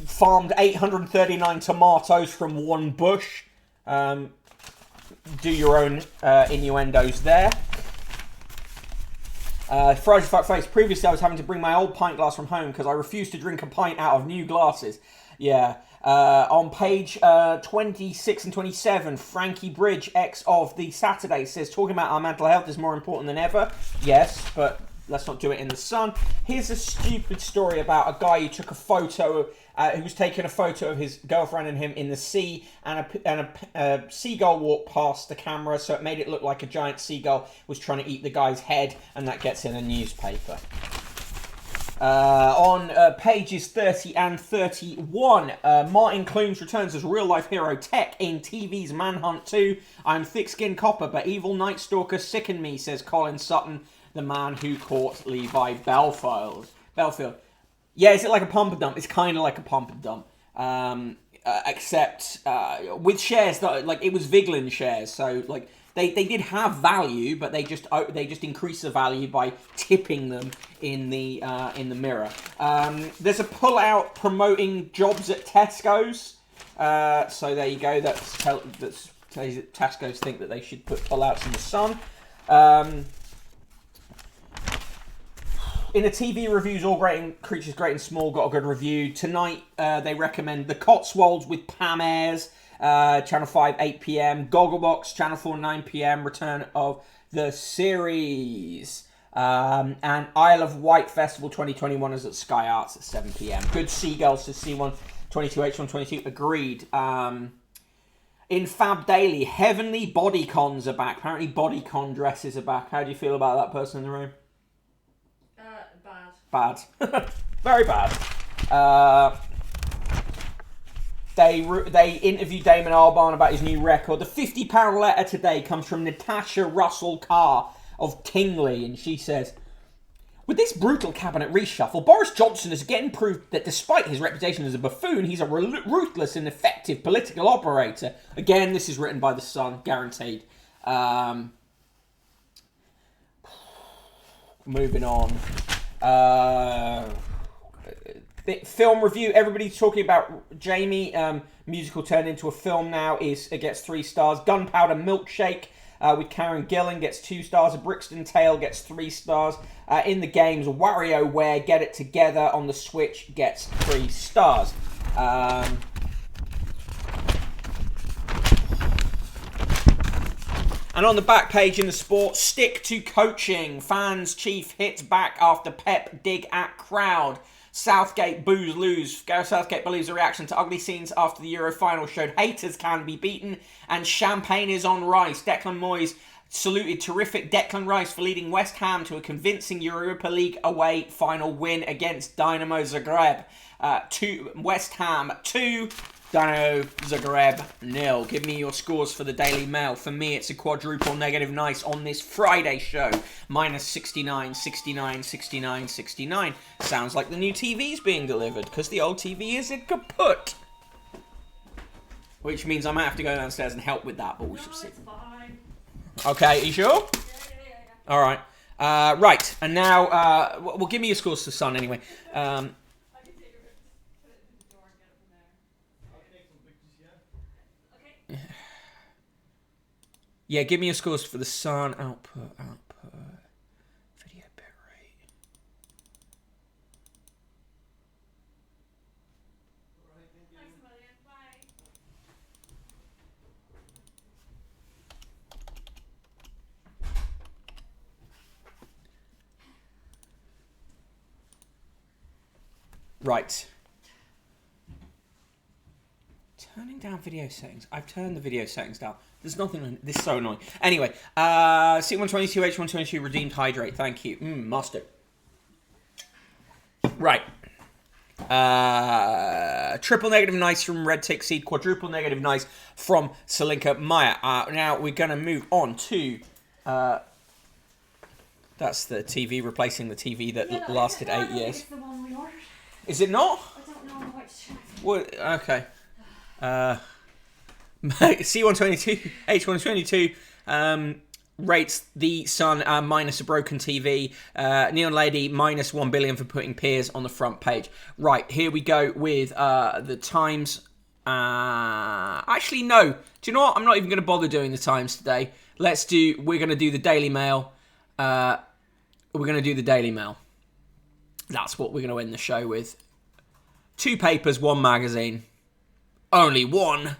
farmed 839 tomatoes from one bush. Do your own innuendos there. Friday Fuck Face. Previously, I was having to bring my old pint glass from home because I refused to drink a pint out of new glasses. Yeah. On page 26 and 27, Frankie Bridge, ex of the Saturday, says, talking about our mental health is more important than ever. Yes, but let's not do it in the sun. Here's a stupid story about a guy who took a photo, who was taking a photo of his girlfriend and him in the sea, and a seagull walked past the camera, so it made it look like a giant seagull was trying to eat the guy's head, and that gets in a newspaper. On pages 30 and 31, Martin Clunes returns as real-life hero Tech in TV's Manhunt 2. I'm thick-skinned copper, but evil Night Stalker sicken me, says Colin Sutton, the man who caught Levi Belfield. Yeah, is it like a pump and dump? It's kind of like a pump and dump. Except with shares that, like, it was Vigeland shares, so like they did have value, but they just increased the value by tipping them in the mirror. There's a pull-out promoting jobs at Tesco's. So there you go. That's Tesco's think that they should put pull-outs in the sun. In the TV reviews, All Great Creatures Great and Small got a good review. Tonight, they recommend The Cotswolds with Pam Ayres, Channel 5, 8 p.m. Gogglebox, Channel 4, 9 p.m. Return of the series. And Isle of Wight Festival 2021 is at Sky Arts at 7 p.m. Good Seagulls to C1, 22H1, 22. Agreed. In Fab Daily, Heavenly Bodycons are back. Apparently Bodycon dresses are back. How do you feel about that person in the room? Bad. Very bad. They interviewed Damon Albarn about his new record. The £50 letter today comes from Natasha Russell Carr of Tingley, and she says, with this brutal cabinet reshuffle, Boris Johnson has again proved that despite his reputation as a buffoon, he's a ruthless and effective political operator. Again, this is written by The Sun, guaranteed. Moving on. Film review. Everybody's talking about Jamie. Musical turned into a film now. It gets 3 stars. Gunpowder Milkshake with Karen Gillan gets 2 stars. A Brixton Tale gets 3 stars. In the games, WarioWare Get It Together on the Switch gets 3 stars. And on the back page in the sport, stick to coaching. Fans chief hits back after Pep dig at crowd. Southgate boos lose. Gareth Southgate believes the reaction to ugly scenes after the Euro final showed haters can be beaten. And champagne is on Rice. Declan Moyes saluted terrific Declan Rice for leading West Ham to a convincing Europa League away final win against Dynamo Zagreb. West Ham 2. Dynamo Zagreb 0. Give me your scores for the Daily Mail. For me, it's a quadruple negative nice on this Friday show. Minus 69, 69, 69, 69. Sounds like the new TV's being delivered, because the old TV is in kaput. Which means I might have to go downstairs and help with that, but we shall see. It's fine. Okay, are you sure? Yeah. Alright. Right, and now, well, give me your scores to Sun anyway. Yeah, give me your scores for the Sun, output, video bitrate. Thanks a million. Bye. Right. Turning down video settings. I've turned the video settings down. There's nothing. This is so annoying. Anyway, C122, H122, redeemed hydrate. Thank you. Mustard. Right. Triple negative nice from Red Tick Seed. Quadruple negative nice from Salinka Maya. Now we're going to move on to... that's the TV replacing the TV that lasted 8 years. It's the one we ordered. Is it not? I don't know which. Well, okay. C122, H122 rates the Sun minus a broken TV. Neon Lady minus 1 billion for putting Piers on the front page. Right, here we go with the Times. Actually, no. Do you know what? I'm not even going to bother doing the Times today. We're going to do the Daily Mail. We're going to do the Daily Mail. That's what we're going to end the show with. 2 papers, 1 magazine. Only one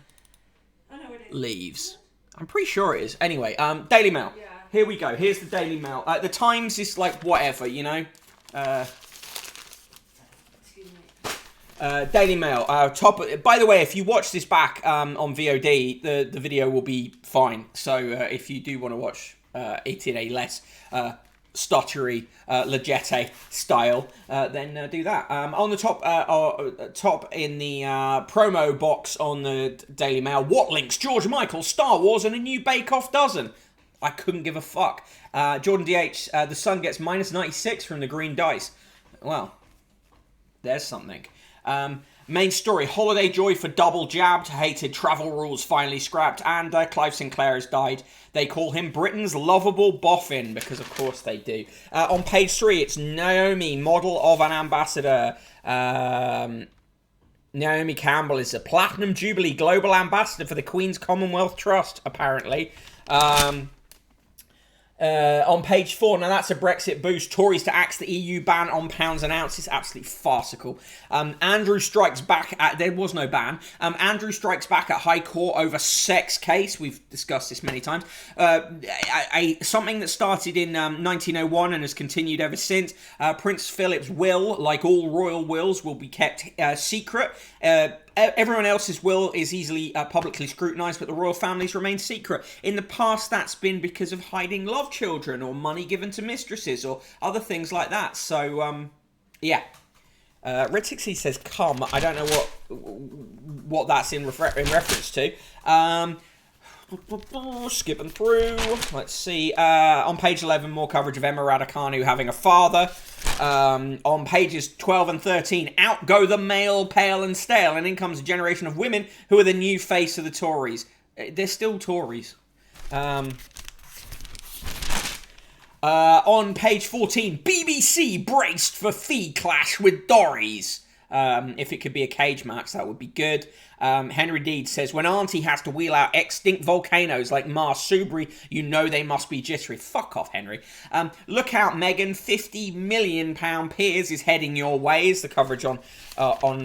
leaves. I'm pretty sure it is. Anyway, Daily Mail. Yeah. Here we go. Here's the Daily Mail. The Times is like whatever, you know. Excuse me. Daily Mail. By the way, if you watch this back on VOD, the video will be fine. So if you do want to watch it in a less stuttery Leggete style, then do that. On the top in the promo box on the Daily Mail, what links? George Michael, Star Wars, and a new Bake Off dozen. I couldn't give a fuck. Jordan DH, the Sun gets minus 96 from the green dice. Well, there's something. Main story, holiday joy for double jabbed, hated travel rules finally scrapped, and Clive Sinclair has died. They call him Britain's lovable boffin, because of course they do. On page 3, it's Naomi, model of an ambassador. Naomi Campbell is a Platinum Jubilee Global Ambassador for the Queen's Commonwealth Trust, apparently. On page 4, now that's a Brexit boost. Tories to axe the EU ban on pounds and ounces. Absolutely farcical. Andrew strikes back at... There was no ban. Andrew strikes back at High Court over sex case. We've discussed this many times. Something that started in 1901 and has continued ever since. Prince Philip's will, like all royal wills, will be kept secret. Everyone else's will is easily publicly scrutinised, but the royal families remain secret. In the past, that's been because of hiding love children or money given to mistresses or other things like that. So, yeah. Ritixie says, come. I don't know what that's in reference to. Skipping through. Let's see. On page 11, more coverage of Emma Raducanu having a father. On pages 12 and 13, out go the male, pale and stale, and in comes a generation of women who are the new face of the Tories. They're still Tories. On page 14, BBC braced for fee clash with Dorries. If it could be a cage match, that would be good. Henry Deed says, when Auntie has to wheel out extinct volcanoes like Mars Subri, you know they must be jittery. Fuck off, Henry. Look out, Meghan. £50 million Piers is heading your way, is the coverage on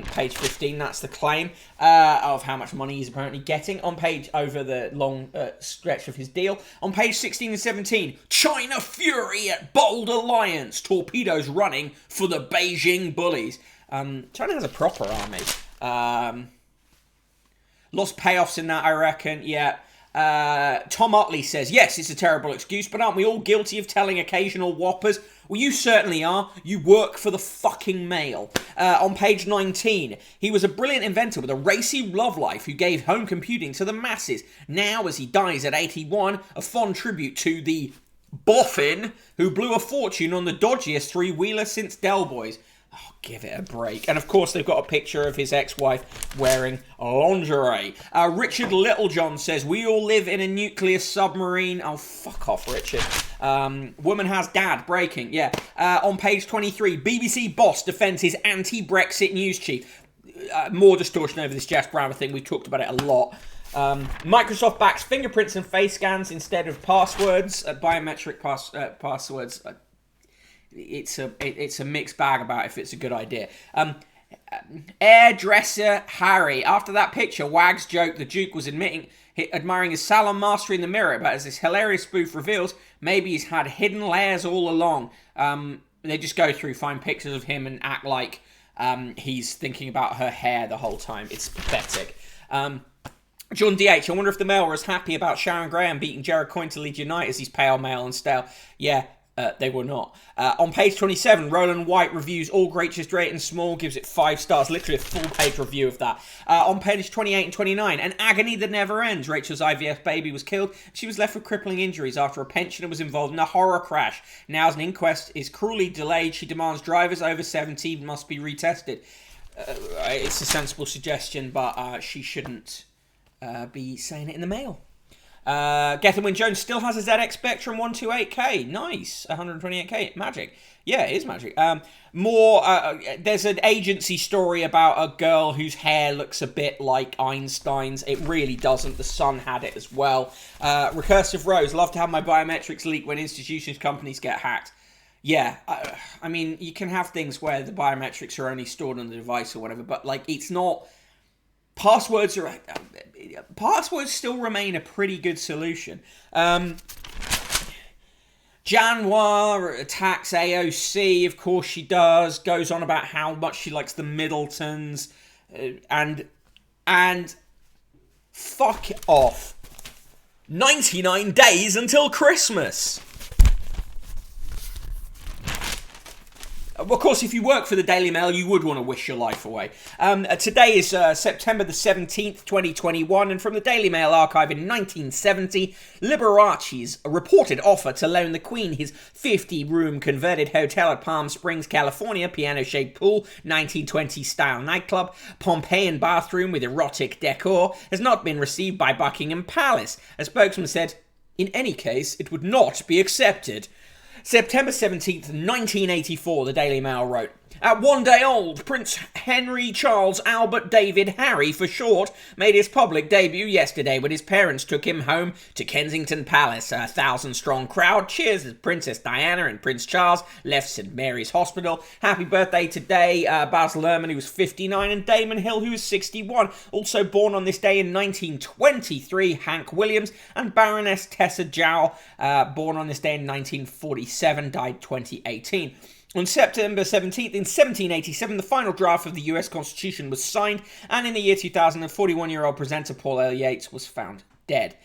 page 15. That's the claim of how much money he's apparently getting. On page, over the long stretch of his deal. On page 16 and 17, China fury at bold alliance. Torpedoes running for the Beijing bullies. China has a proper army. Lost payoffs in that, I reckon. Yeah. Tom Utley says, yes, it's a terrible excuse, but aren't we all guilty of telling occasional whoppers? Well, you certainly are. You work for the fucking Mail. On page 19, he was a brilliant inventor with a racy love life who gave home computing to the masses. Now, as he dies at 81, a fond tribute to the boffin who blew a fortune on the dodgiest three-wheeler since Del Boys. Oh, give it a break. And of course, they've got a picture of his ex-wife wearing lingerie. Richard Littlejohn says, we all live in a nuclear submarine. Oh, fuck off, Richard. Woman has dad. Breaking. Yeah. On page 23, BBC boss defends his anti-Brexit news chief. More distortion over this Jess Brown thing. We've talked about it a lot. Microsoft backs fingerprints and face scans instead of passwords. Biometric passwords. It's a mixed bag about if it's a good idea. Hairdresser Harry. After that picture, Wags joked the Duke was admiring his salon mastery in the mirror, but as this hilarious spoof reveals, maybe he's had hidden layers all along. They just go through, find pictures of him and act like He's thinking about her hair the whole time. It's pathetic. John DH, I wonder if the Mail were as happy about Sharon Graham beating Jared Coyne to lead Unite as he's pale, male and stale. Yeah, they were not. On page 27, Roland White reviews All Great is Great and Small, gives it 5 stars, literally a full-page review of that. On page 28 and 29, an agony that never ends. Rachel's IVF baby was killed. She was left with crippling injuries after a pensioner was involved in a horror crash. Now, as an inquest is cruelly delayed, she demands drivers over 70 must be retested. It's a sensible suggestion, but she shouldn't be saying it in the Mail. Gethin Jones still has a ZX Spectrum 128K. Nice. 128K. Magic. Yeah, it is magic. There's an agency story about a girl whose hair looks a bit like Einstein's. It really doesn't. The Sun had it as well. Recursive Rose. Love to have my biometrics leak when institutions, companies get hacked. Yeah, I mean, you can have things where the biometrics are only stored on the device or whatever, but, like, it's not... Passwords still remain a pretty good solution. Januar attacks AOC, of course she does, goes on about how much she likes the Middletons, and fuck off. 99 days until Christmas. Of course, if you work for the Daily Mail, you would want to wish your life away. Today is September the 17th, 2021, and from the Daily Mail archive in 1970, Liberace's reported offer to loan the Queen his 50-room converted hotel at Palm Springs, California, piano-shaped pool, 1920s-style nightclub, Pompeian bathroom with erotic decor, has not been received by Buckingham Palace. A spokesman said, in any case, it would not be accepted. September 17th, 1984, the Daily Mail wrote, at 1 day old, Prince Henry Charles Albert David Harry, for short, made his public debut yesterday when his parents took him home to Kensington Palace. A 1,000-strong crowd cheers as Princess Diana and Prince Charles left St Mary's Hospital. Happy birthday today, Baz Luhrmann, who was 59, and Damon Hill, who was 61. Also born on this day in 1923, Hank Williams, and Baroness Tessa Jowell, born on this day in 1947, died 2018. On September 17th, in 1787, the final draft of the US Constitution was signed, and in the year 2000, a 41-year-old presenter, Paul L. Yates, was found dead.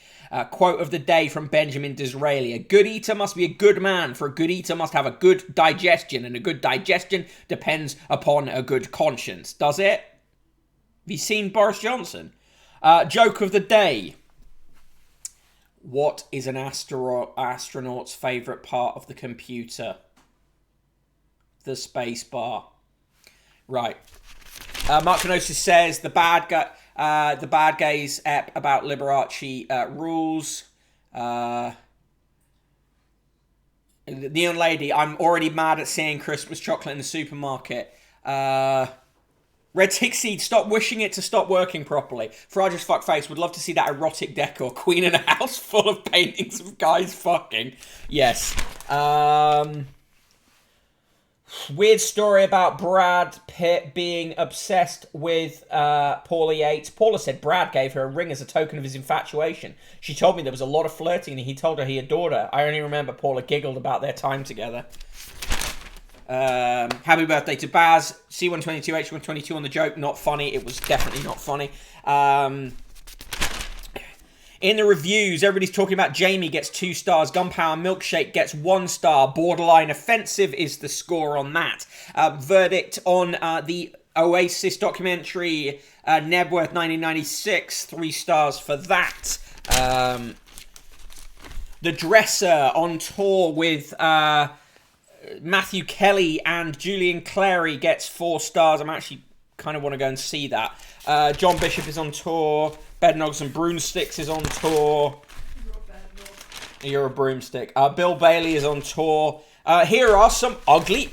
Quote of the day from Benjamin Disraeli, a good eater must be a good man, for a good eater must have a good digestion, and a good digestion depends upon a good conscience. Does it? Have you seen Boris Johnson? Joke of the day. What is an astronaut's favourite part of the computer? The space bar. Right. Mark Kenosis says the bad gays ep about Liberace rules. Neon Lady, I'm already mad at seeing Christmas chocolate in the supermarket. Red Tick Seed, stop wishing it to stop working properly. Fragile Fuckface, would love to see that erotic decor. Queen in a house full of paintings of guys fucking. Yes. Weird story about Brad Pitt being obsessed with Paula Yates. Paula said Brad gave her a ring as a token of his infatuation. She told me there was a lot of flirting and he told her he adored her. I only remember Paula giggled about their time together. Happy birthday to Baz. C122H122 on the joke. Not funny. It was definitely not funny. In the reviews, everybody's talking about Jamie gets 2 stars. Gunpowder Milkshake gets 1 star. Borderline offensive is the score on that. Verdict on the Oasis documentary, Nebworth 1996. 3 stars for that. The Dresser on tour with Matthew Kelly and Julian Clary gets 4 stars. I'm actually kind of want to go and see that. John Bishop is on tour. Bedknogs and Broomsticks is on tour. You're a broomstick. Bill Bailey is on tour. Here are some ugly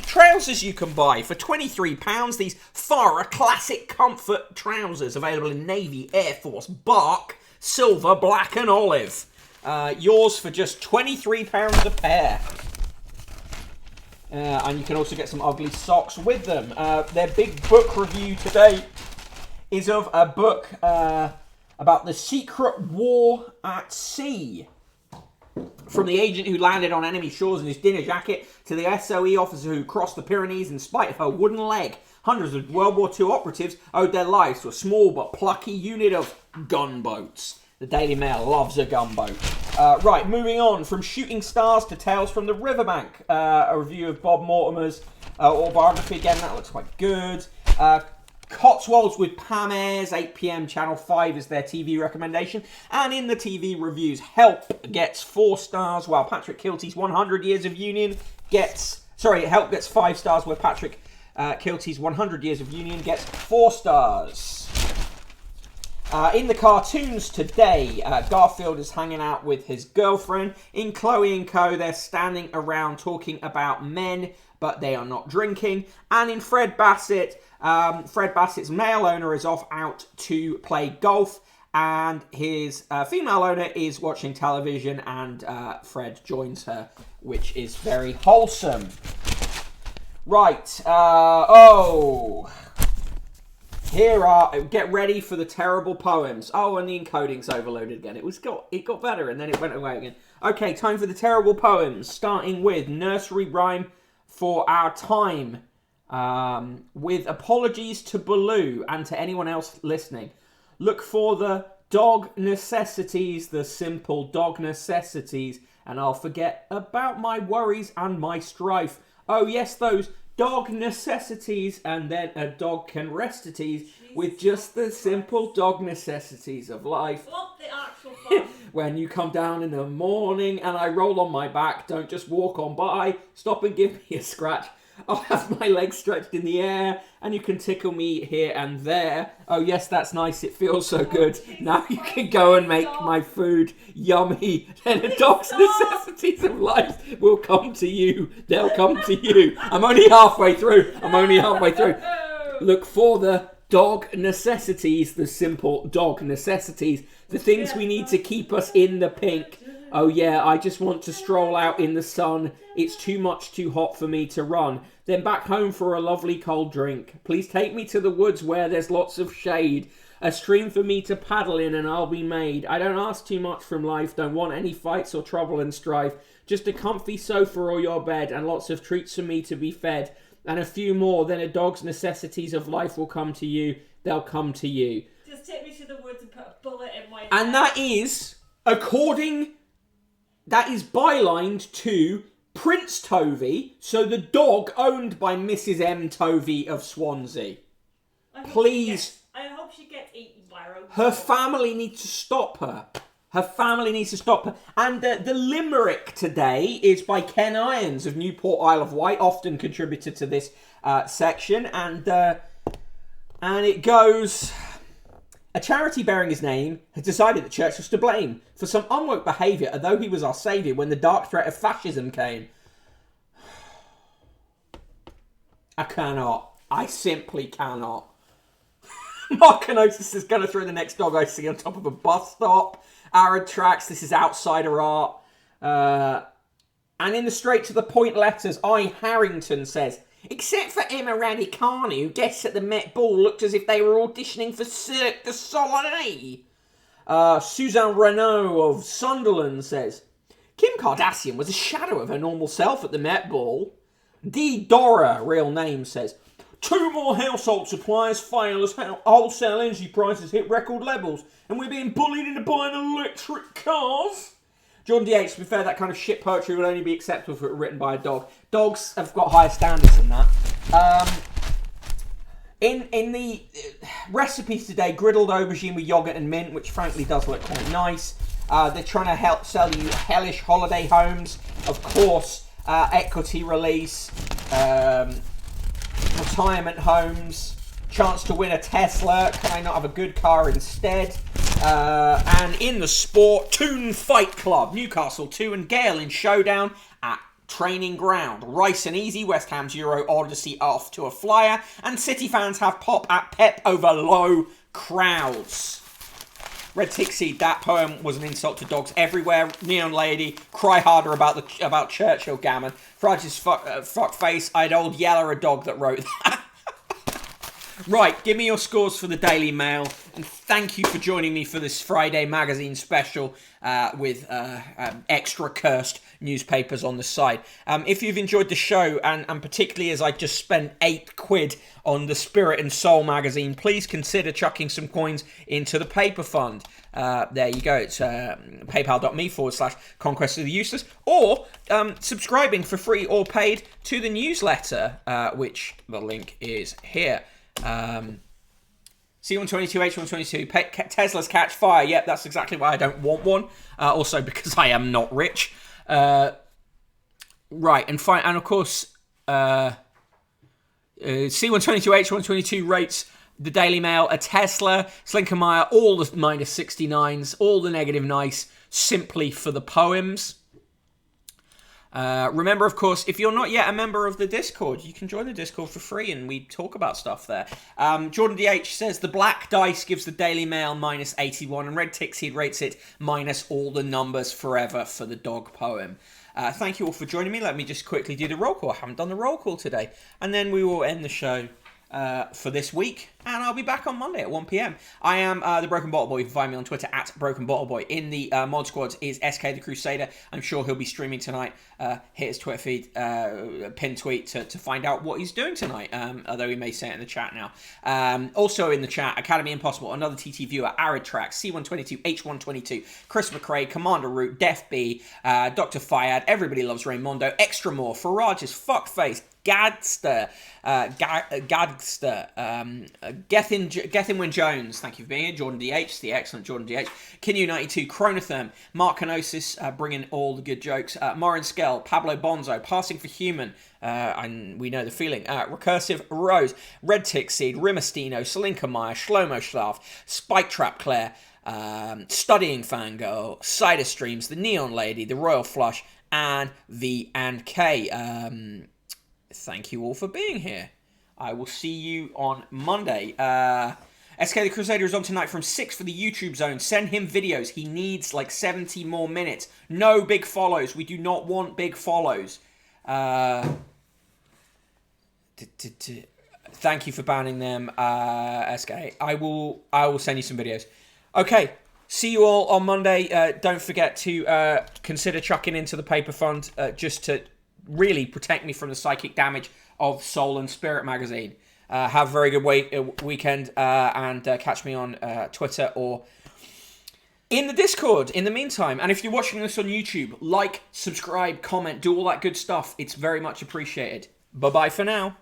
trousers you can buy. For £23, these Farah Classic Comfort trousers, available in Navy, Air Force, Bark, Silver, Black and Olive. Yours for just £23 a pair. And you can also get some ugly socks with them. Their big book review today is of a book about the secret war at sea. From the agent who landed on enemy shores in his dinner jacket to the SOE officer who crossed the Pyrenees in spite of her wooden leg, hundreds of World War II operatives owed their lives to a small but plucky unit of gunboats. The Daily Mail loves a gunboat. Right, moving on. From Shooting Stars to Tales from the Riverbank. A review of Bob Mortimer's autobiography. Again, that looks quite good. Cotswolds with Pam Ayres, 8 p.m. Channel 5 is their TV recommendation. And in the TV reviews, Help gets 4 stars, while Patrick Kilty's 100 Years of Union gets... Sorry, Help gets 5 stars, where Patrick Kilty's 100 Years of Union gets 4 stars. In the cartoons today, Garfield is hanging out with his girlfriend. In Chloe & Co, they're standing around talking about men, but they are not drinking. And in Fred Bassett, Fred Bassett's male owner is off out to play golf, and his female owner is watching television, and Fred joins her, which is very wholesome. Right, get ready for the terrible poems. Oh, and the encoding's overloaded again. It got better, and then it went away again. Okay, time for the terrible poems, starting with Nursery Rhyme for Our Time. With apologies to Baloo and to anyone else listening. Look for the dog necessities, the simple dog necessities, and I'll forget about my worries and my strife. Oh yes, those dog necessities, and then a dog can rest at ease with just the simple dog necessities of life. What the actual fun? When you come down in the morning and I roll on my back, don't just walk on by, stop and give me a scratch. I'll have my legs stretched in the air, and you can tickle me here and there. Oh yes, that's nice, it feels so good. Now you can go and make my food yummy. Then the dog's necessities of life will come to you. They'll come to you. I'm only halfway through. Look for the dog necessities, the simple dog necessities. The things we need to keep us in the pink. Oh yeah, I just want to stroll out in the sun. It's too hot for me to run. Then back home for a lovely cold drink. Please take me to the woods where there's lots of shade. A stream for me to paddle in and I'll be made. I don't ask too much from life. Don't want any fights or trouble and strife. Just a comfy sofa or your bed and lots of treats for me to be fed. And a few more, then a dog's necessities of life will come to you. They'll come to you. Just take me to the woods and put a bullet in my head. And that is bylined to Prince Tovey, so the dog owned by Mrs. M. Tovey of Swansea. Please. I hope she gets eaten by her own Her dog. family needs to stop her. And the limerick today is by Ken Irons of Newport, Isle of Wight, often contributor to this section. And it goes... A charity bearing his name had decided the church was to blame for some unwoke behaviour, although he was our saviour when the dark threat of fascism came. I simply cannot. Mark Kenosis is going to throw the next dog I see on top of a bus stop. Arad Tracks, this is outsider art. And in the straight to the point letters, I. Harrington says... Except for Emma Raducanu, who guests at the Met Ball looked as if they were auditioning for Cirque du Soleil. Suzanne Renault of Sunderland says, Kim Kardashian was a shadow of her normal self at the Met Ball. D. Dora, real name, says, 2 more household suppliers fail as wholesale energy prices hit record levels, and we're being bullied into buying electric cars. John D.H., to be fair, that kind of shit poetry would only be acceptable if it were written by a dog. Dogs have got higher standards than that. In the recipes today, griddled aubergine with yoghurt and mint, which frankly does look quite nice. They're trying to help sell you hellish holiday homes. Of course, equity release, retirement homes, chance to win a Tesla. Can I not have a good car instead? And in the sport, Toon Fight Club, Newcastle 2 and Gale in showdown at training ground. Rice and Easy, West Ham's Euro Odyssey off to a flyer, and City fans have pop at Pep over low crowds. Red Tixie, that poem was an insult to dogs everywhere. Neon Lady, cry harder about Churchill gammon. Fridge's fuck face, I'd old Yeller a dog that wrote that. Right, give me your scores for the Daily Mail, and thank you for joining me for this Friday magazine special with extra cursed newspapers on the side. If you've enjoyed the show, and particularly as I just spent £8 on the Spirit and Soul magazine, please consider chucking some coins into the paper fund. There you go. It's paypal.me/Conquest of the Useless, or subscribing for free or paid to the newsletter, which the link is here. C122, H122, Tesla's catch fire. Yep, that's exactly why I don't want one. Also because I am not rich. Right, and of course, C122, H122 rates the Daily Mail a Tesla, Slinkermeyer, all the -69s, all the negative nice, simply for the poems. Remember, of course, if you're not yet a member of the Discord, you can join the Discord for free and we talk about stuff there. Jordan DH says the black dice gives the Daily Mail -81 and Red Tixie rates it minus all the numbers forever for the dog poem. Thank you all for joining me. Let me just quickly do the roll call. I haven't done the roll call today. And then we will end the show for this week, and I'll be back on Monday at 1 p.m. I am the Broken Bottle Boy. You can find me on Twitter at Broken Bottle Boy. In the mod squads is SK the Crusader. I'm sure he'll be streaming tonight. Hit his Twitter feed, pin tweet to find out what he's doing tonight, although he may say it in the chat now. Also in the chat, Academy Impossible, another TT viewer, Arid Track, C122, H122, Chris McRae, Commander Root, Def B, Dr. Fayad, Everybody Loves Raymondo, Extra More, Farage's Fuckface, Gadster, Gethin Win Jones, thank you for being here. Jordan DH, the excellent Jordan DH. Kinu92, Chronotherm, Mark Kenosis, bringing all the good jokes. Morin Skell, Pablo Bonzo, Passing for Human, and we know the feeling. Recursive Rose, Red Tick Seed, Rimastino, Salinka Meyer, Shlomo Schlaf, Spike Trap Claire, Studying Fangirl, Cider Streams, The Neon Lady, The Royal Flush, and V and K. Thank you all for being here. I will see you on Monday. SK the Crusader is on tonight from 6 for the YouTube zone. Send him videos. He needs like 70 more minutes. No big follows. We do not want big follows. Thank you for banning them, SK. I will send you some videos. Okay. See you all on Monday. Don't forget to consider chucking into the paper fund just to really protect me from the psychic damage of Soul and Spirit magazine. Have a very good weekend and catch me on Twitter or in the Discord in the meantime. And if you're watching this on YouTube, like, subscribe, comment, do all that good stuff. It's very much appreciated. Bye-bye for now.